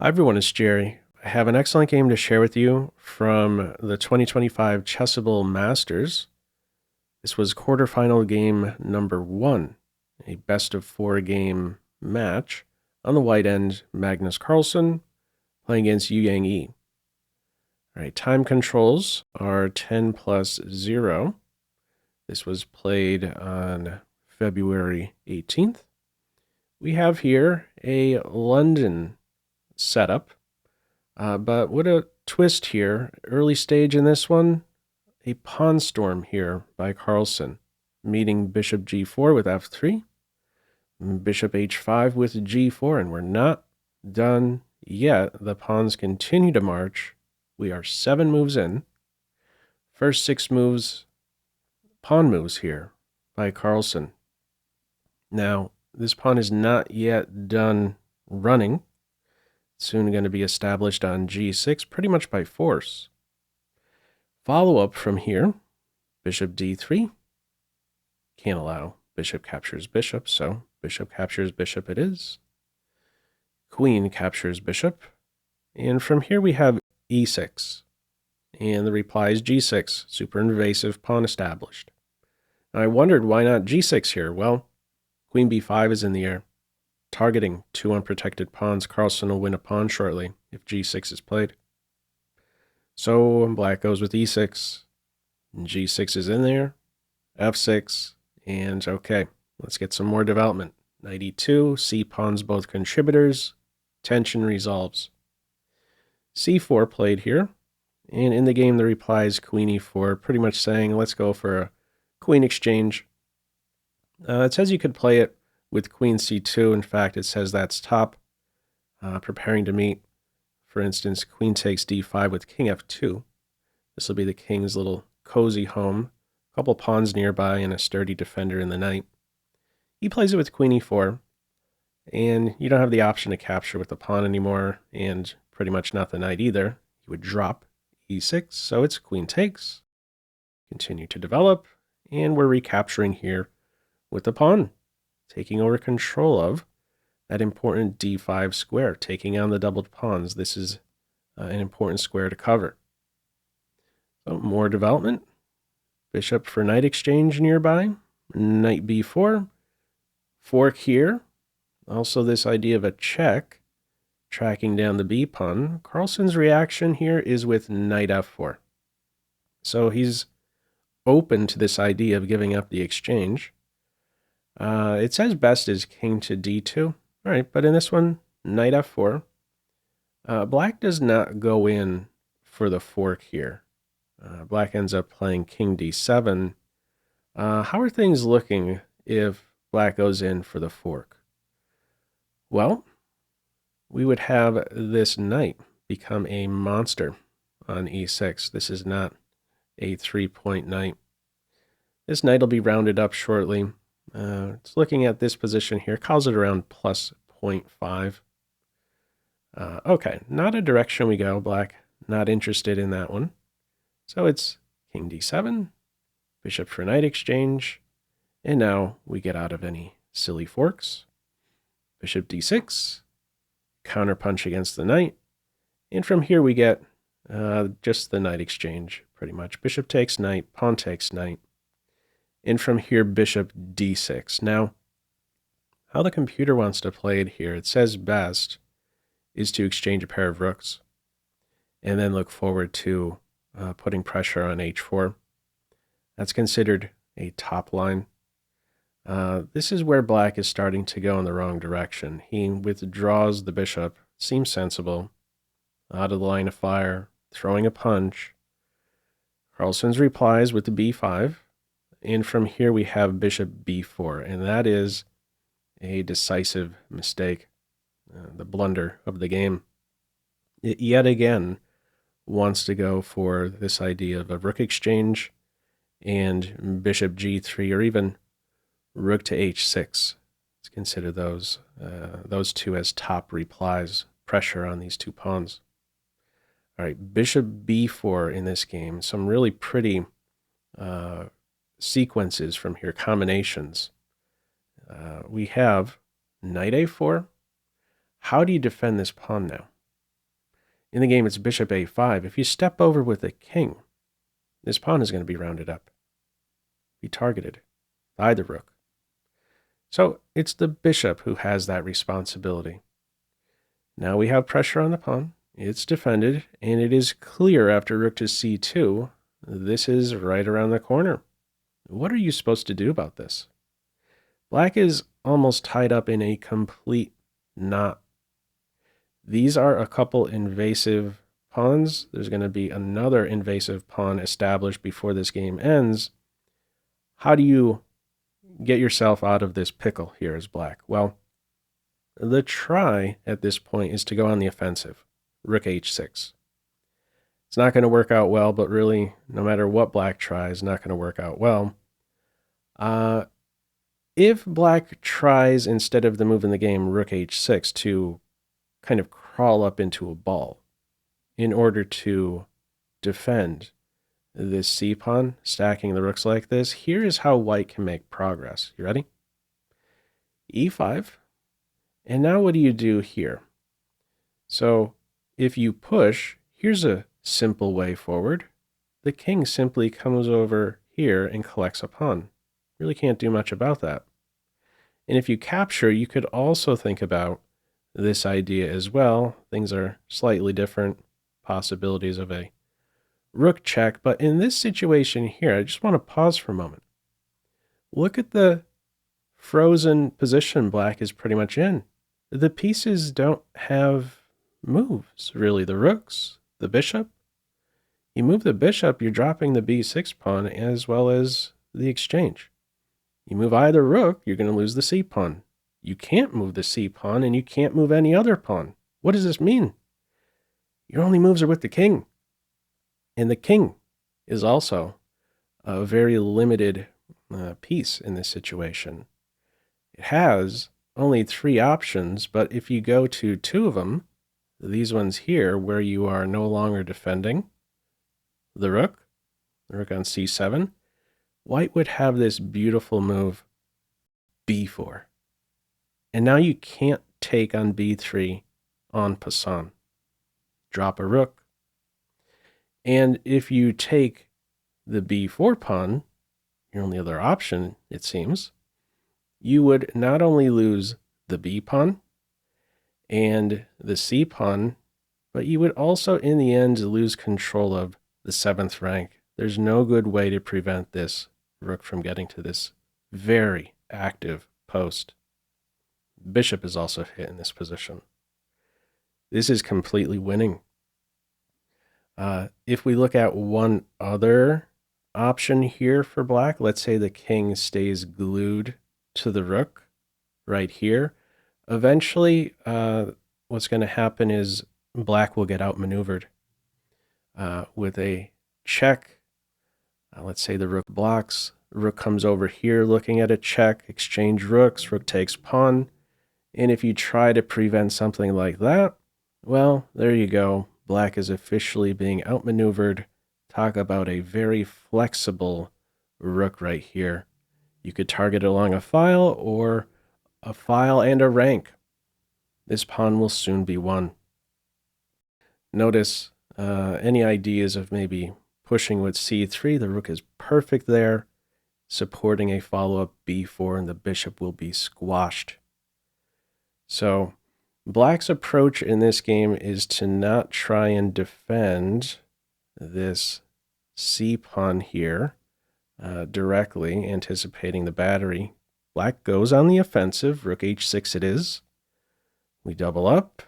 Hi everyone, it's Jerry. I have an excellent game to share with you from the 2025 Chessable Masters. This was quarterfinal game number 1, a best-of-4 game match. On the white end, Magnus Carlsen playing against Yangyi. All right, time controls are 10 plus 0. This was played on February 18th. We have here a London setup, but with a twist here. Early stage in this one, a pawn storm here by Carlsen, meeting bishop g4 with f3, bishop h5 with g4, and we're not done yet. The pawns continue to march. We are 7 moves in. First 6 moves, pawn moves here by Carlsen. Now, this pawn is not yet done running. Soon going to be established on g6, pretty much by force. Follow-up from here, bishop d3. Can't allow bishop captures bishop, so bishop captures bishop it is. Queen captures bishop. And from here we have e6. And the reply is g6, super invasive pawn established. Now I wondered why not g6 here. Well, queen b5 is in the air, targeting 2 unprotected pawns. Carlsen will win a pawn shortly if g6 is played. So black goes with e6, and g6 is in there, f6, and okay, let's get some more development. Knight e2, c pawns both contributors, tension resolves. c4 played here, and in the game the reply is queen e4, pretty much saying let's go for a queen exchange. It says you could play it with queen c2. In fact, it says that's top, preparing to meet, for instance, queen takes d5 with king f2. This will be the king's little cozy home, a couple pawns nearby and a sturdy defender in the knight. He plays it with queen e4, and you don't have the option to capture with the pawn anymore, and pretty much not the knight either. You would drop e6, so it's queen takes. Continue to develop, and we're recapturing here with the pawn, taking over control of that important d5 square, taking on the doubled pawns. This is an important square to cover. So more development. Bishop for knight exchange nearby. Knight b4. Fork here. Also this idea of a check, tracking down the b pawn. Carlsen's reaction here is with knight f4. So he's open to this idea of giving up the exchange. It says best is king to d2. All right, but in this one, knight f4. Black does not go in for the fork here. Black ends up playing king d7. How are things looking if black goes in for the fork? Well, we would have this knight become a monster on e6. This is not a 3-point knight. This knight will be rounded up shortly. It's looking at this position here, calls it around plus 0.5. Okay, not a direction we go. Black not interested in that one. So it's king d7, bishop for knight exchange, and now we get out of any silly forks. Bishop d6, counterpunch against the knight, and from here we get just the knight exchange, pretty much. Bishop takes knight, pawn takes knight. And from here, bishop d6. Now, how the computer wants to play it here, it says best is to exchange a pair of rooks and then look forward to putting pressure on h4. That's considered a top line. This is where black is starting to go in the wrong direction. He withdraws the bishop, seems sensible, out of the line of fire, throwing a punch. Carlsen's replies with the b5. And from here we have bishop b4, and that is a decisive mistake, the blunder of the game. It yet again wants to go for this idea of a rook exchange and bishop g3, or even rook to h6. Let's consider those two as top replies, pressure on these two pawns. All right, bishop b4 in this game, some really pretty sequences from here, combinations. We have knight a4. How do you defend this pawn now? In the game, it's bishop a5. If you step over with a king, this pawn is going to be rounded up, be targeted by the rook. So it's the bishop who has that responsibility. Now we have pressure on the pawn. It's defended, and it is clear after rook to c2, this is right around the corner. What are you supposed to do about this? Black is almost tied up in a complete knot. These are a couple invasive pawns. There's going to be another invasive pawn established before this game ends. How do you get yourself out of this pickle here as black? Well, the try at this point is to go on the offensive, rook h6. It's not going to work out well, but really, no matter what black tries, not going to work out well. If black tries, instead of the move in the game, rook h6, to kind of crawl up into a ball in order to defend this c-pawn, stacking the rooks like this, here is how white can make progress. You ready? e5. And now what do you do here? So if you push, here's a simple way forward. The king simply comes over here and collects a pawn. Really can't do much about that. And if you capture, you could also think about this idea as well. Things are slightly different, possibilities of a rook check, but in this situation here, I just want to pause for a moment. Look at the frozen position black is pretty much in. The pieces don't have moves, really. The rooks, the bishop. You move the bishop, you're dropping the b6 pawn as well as the exchange. You move either rook, you're going to lose the c pawn. You can't move the c pawn, and you can't move any other pawn. What does this mean? Your only moves are with the king. And the king is also a very limited piece in this situation. It has only 3 options, but if you go to 2 of them, these ones here, where you are no longer defending the rook on c7, white would have this beautiful move, b4. And now you can't take on b3 en passant. Drop a rook. And if you take the b4 pawn, your only other option, it seems, you would not only lose the b pawn and the c pawn, but you would also, in the end, lose control of the 7th rank. There's no good way to prevent this rook from getting to this very active post. Bishop is also hit in this position. This is completely winning. If we look at one other option here for black, let's say the king stays glued to the rook right here. Eventually, what's going to happen is black will get outmaneuvered with a check. Let's say the rook blocks. Rook comes over here looking at a check, exchange rooks, rook takes pawn. And if you try to prevent something like that, well, there you go. Black is officially being outmaneuvered. Talk about a very flexible rook right here. You could target it along a file or a file and a rank. This pawn will soon be won. Notice any ideas of maybe pushing with c3. The rook is perfect there, supporting a follow-up b4, and the bishop will be squashed. So black's approach in this game is to not try and defend this c pawn here directly, anticipating the battery. Black goes on the offensive. Rook h6 it is. We double up.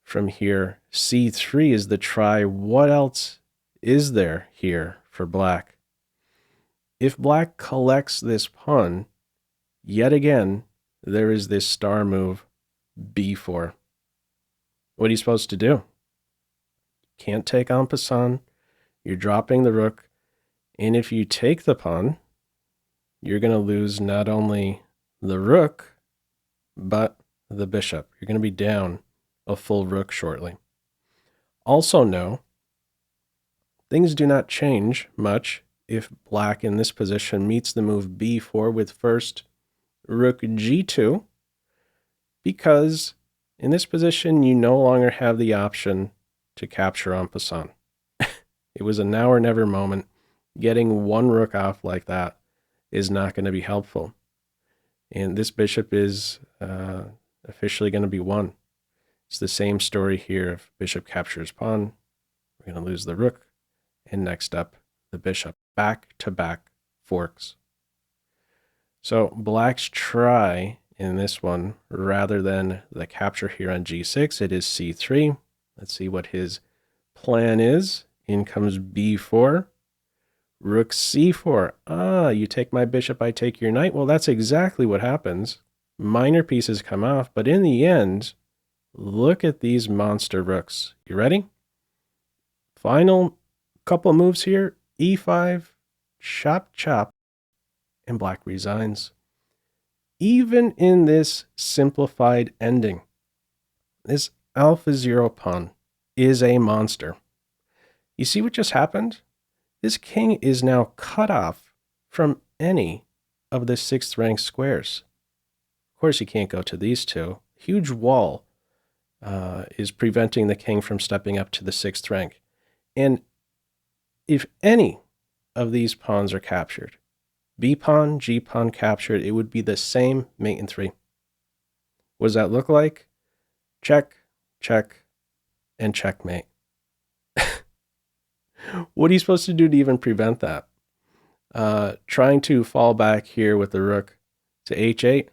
From here, c3 is the try. What else is there here for black? If black collects this pawn, yet again, there is this star move, b4. What are you supposed to do? Can't take en passant. You're dropping the rook. And if you take the pawn, you're going to lose not only the rook, but the bishop. You're going to be down a full rook shortly. Also know, things do not change much if black in this position meets the move b4 with first rook g2, because in this position you no longer have the option to capture en passant. It was a now or never moment. Getting one rook off like that is not going to be helpful. And this bishop is officially going to be won. It's the same story here. If bishop captures pawn, we're going to lose the rook. And next up, the bishop. Back-to-back forks. So black's try in this one, rather than the capture here on g6, it is c3. Let's see what his plan is. In comes b4. Rook c4. Ah, you take my bishop, I take your knight. Well, that's exactly what happens. Minor pieces come off, but in the end, look at these monster rooks. You ready? Final couple moves here. e5, chop, chop, and black resigns. Even in this simplified ending, this alpha 0 pawn is a monster. You see what just happened? This king is now cut off from any of the 6th rank squares. Of course, you can't go to these two. Huge wall is preventing the king from stepping up to the 6th rank. And if any of these pawns are captured, B pawn, G pawn captured, it would be the same mate in 3. What does that look like? Check, check, and checkmate. What are you supposed to do to even prevent that? Trying to fall back here with the rook to h8,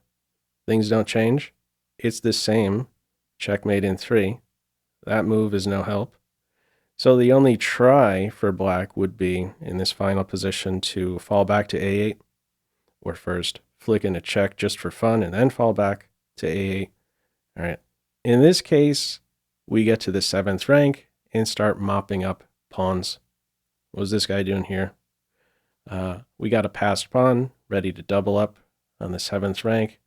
things don't change. It's the same checkmate in 3. That move is no help. So the only try for black would be in this final position to fall back to a8, or first flick in a check just for fun and then fall back to a8. All right. In this case, we get to the 7th rank and start mopping up pawns. What was this guy doing here? We got a passed pawn ready to double up on the 7th rank.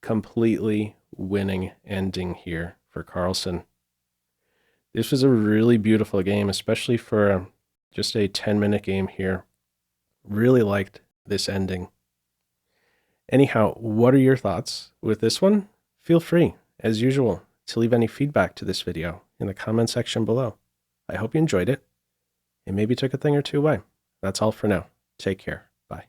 Completely winning ending here for Carlsen. This was a really beautiful game, especially for just a 10-minute game here. Really liked this ending. Anyhow, what are your thoughts with this one? Feel free, as usual, to leave any feedback to this video in the comment section below. I hope you enjoyed it and maybe took a thing or two away. That's all for now. Take care. Bye.